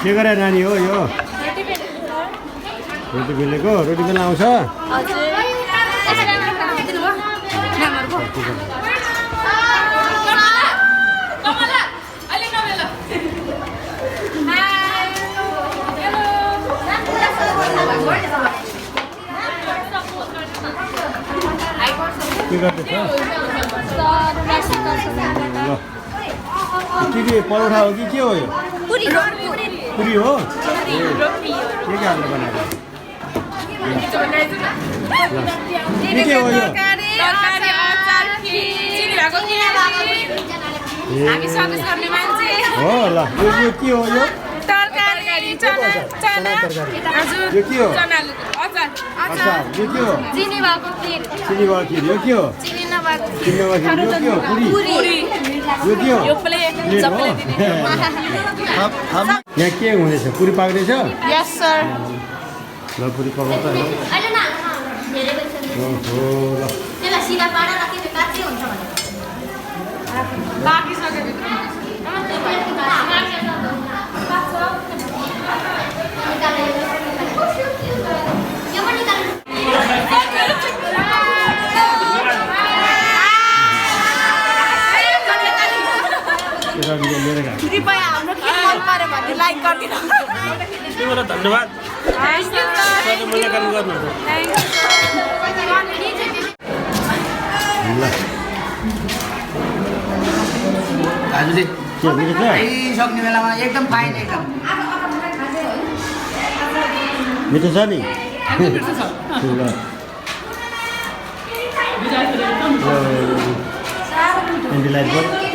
के गरे नानी हो यो रोटी बेलेको रोटी बेला आउँछ के गर्दैछ के परोठा हो कि के हो यो पुरी हो के हालेर बनाएको के हो यो हो ल यो के हो यो यो के हो अचार यो के हो चिनी भएको खिर यो के हो चिनी नभएको खिर यो के हो पुरी यो के हो प्लेट हो यहाँ के हुँदैछ पुरी पाक्दैछ यस सर ल पुरी पकाउँछ ल ओहो ल त्यसलाई सिधा पारेर राखेको काच्चै हुन्छ भने कृपया हाम्रो के मन पर्यो भने लाइक गरिदिनु तिमीलाई धन्यवाद मुलाकात गर्नु हजुर के मिठो छ सक्ने बेलामा एकदम फाइन एकदम मिठो छ नि ल